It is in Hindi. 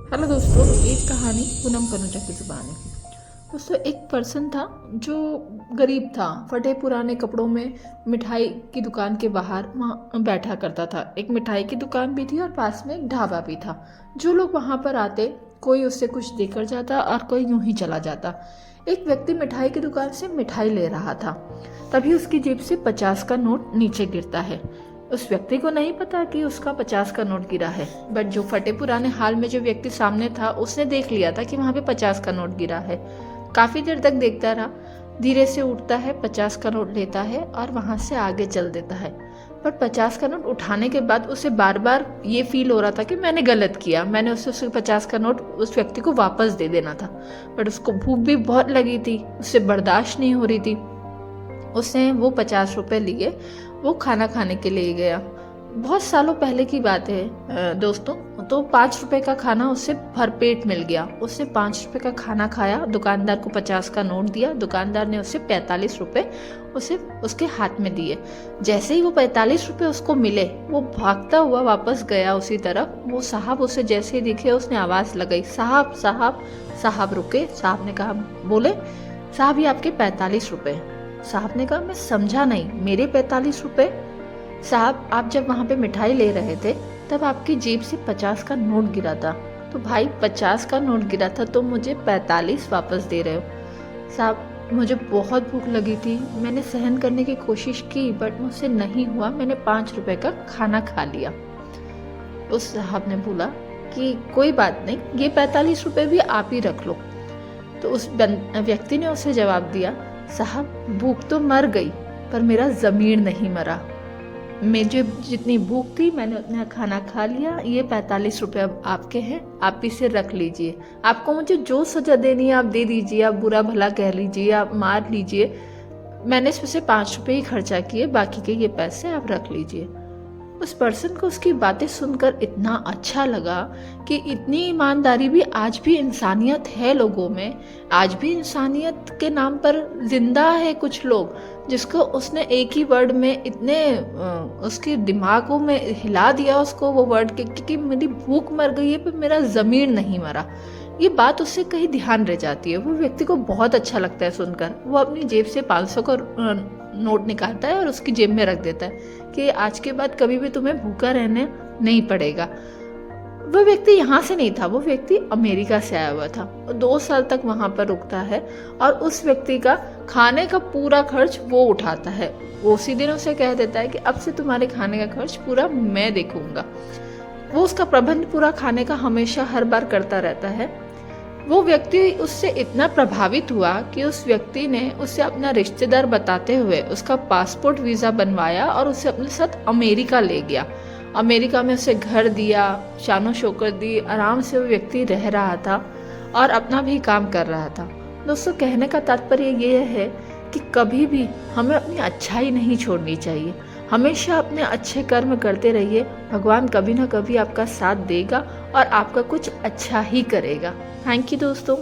हेलो दोस्तों, एक कहानी पूनम कनुजा की ज़ुबानी। दोस्तों, एक पर्सन था जो गरीब था। फटे पुराने कपड़ों में मिठाई की दुकान के बाहर वहाँ बैठा करता था। एक मिठाई की दुकान भी थी और पास में एक ढाबा भी था। जो लोग वहाँ पर आते, कोई उससे कुछ देकर जाता और कोई यूं ही चला जाता। एक व्यक्ति मिठाई की दुकान से मिठाई ले रहा था, तभी उसकी जेब से 50 का नोट नीचे गिरता है। उस व्यक्ति को नहीं पता कि उसका 50 का नोट गिरा है, बट जो फटे पुराने हाल में जो व्यक्ति सामने था उसने देख लिया था कि वहाँ पे 50 का नोट गिरा है। काफी देर तक देखता रहा, धीरे से उठता है, 50 का नोट लेता है और वहां से आगे चल देता है। बट 50 का नोट उठाने के बाद उसे बार बार ये फील हो रहा था कि मैंने गलत किया, मैंने उससे 50 का नोट उस व्यक्ति को वापस दे देना था। बट उसको भूख भी बहुत लगी थी, उससे बर्दाश्त नहीं हो रही थी। उसने वो 50 रुपए लिए, वो खाना खाने के लिए गया। बहुत सालों पहले की बात है दोस्तों। तो 5 रुपए का खाना उसे भरपेट मिल गया। उसने 5 रुपए का खाना खाया, दुकानदार को 50 का नोट दिया। दुकानदार ने उसे 45 रुपए उसे उसके हाथ में दिए। जैसे ही वो 45 रुपए उसको मिले, वो भागता हुआ वापस गया उसी तरफ। वो साहब उसे जैसे ही दिखे, उसने आवाज लगाई, साहब साहब। साहब रुके। साहब ने कहा, बोले साहब, ये आपके 45 रुपए। साहब ने कहा, मैं समझा नहीं, मेरे 45 रुपए? साहब, आप जब वहाँ पे मिठाई ले रहे थे तब आपकी जेब से 50 का नोट गिरा था। तो भाई, 50 का नोट गिरा था तो मुझे 45 वापस दे रहे हो? साहब, मुझे बहुत भूख लगी थी, मैंने सहन करने की कोशिश की बट मुझसे नहीं हुआ, मैंने 5 रुपए का खाना खा लिया। उस साहब ने बोला कि कोई बात नहीं, ये 45 रुपए भी आप ही रख लो। तो उस व्यक्ति ने उसे जवाब दिया, साहब, भूख तो मर गई पर मेरा ज़मीर नहीं मरा। मुझे जितनी भूख थी मैंने उतना खाना खा लिया। ये 45 रुपए अब आपके हैं, आप इसे रख लीजिए। आपको मुझे जो सजा देनी है आप दे दीजिए, आप बुरा भला कह लीजिए, आप मार लीजिए। मैंने इसमें से 5 रुपए ही खर्चा किए, बाकी के ये पैसे आप रख लीजिए। उस पर्सन को उसकी बातें सुनकर इतना अच्छा लगा कि इतनी ईमानदारी भी आज भी इंसानियत है लोगों में। आज भी इंसानियत के नाम पर जिंदा है कुछ लोग, जिसको उसने एक ही वर्ड में इतने उसके दिमागों में हिला दिया उसको वो वर्ड के कि मेरी भूख मर गई है पर मेरा ज़मीर नहीं मरा। ये बात उससे कहीं ध्यान रह जाती है। वो व्यक्ति को बहुत अच्छा लगता है सुनकर। वो अपनी जेब से 500 का नोट निकालता है और उसकी जेब में रख देता है कि आज के बाद कभी भी तुम्हें भूखा रहने नहीं पड़ेगा। वो व्यक्ति यहाँ से नहीं था, वो व्यक्ति अमेरिका से आया हुआ था। 2 साल तक वहां पर रुकता है और उस व्यक्ति का खाने का पूरा खर्च वो उठाता है। वो उसी दिन उसे कह देता है कि अब से तुम्हारे खाने का खर्च पूरा मैं देखूंगा। वो उसका प्रबंध पूरा खाने का हमेशा हर बार करता रहता है। वो व्यक्ति उससे इतना प्रभावित हुआ कि उस व्यक्ति ने उसे अपना रिश्तेदार बताते हुए उसका पासपोर्ट वीज़ा बनवाया और उसे अपने साथ अमेरिका ले गया। अमेरिका में उसे घर दिया, शानो शौकत दी, आराम से वो व्यक्ति रह रहा था और अपना भी काम कर रहा था। दोस्तों, कहने का तात्पर्य ये है कि कभी भी हमें अपनी अच्छाई नहीं छोड़नी चाहिए। हमेशा अपने अच्छे कर्म करते रहिए, भगवान कभी ना कभी आपका साथ देगा और आपका कुछ अच्छा ही करेगा। थैंक यू दोस्तों।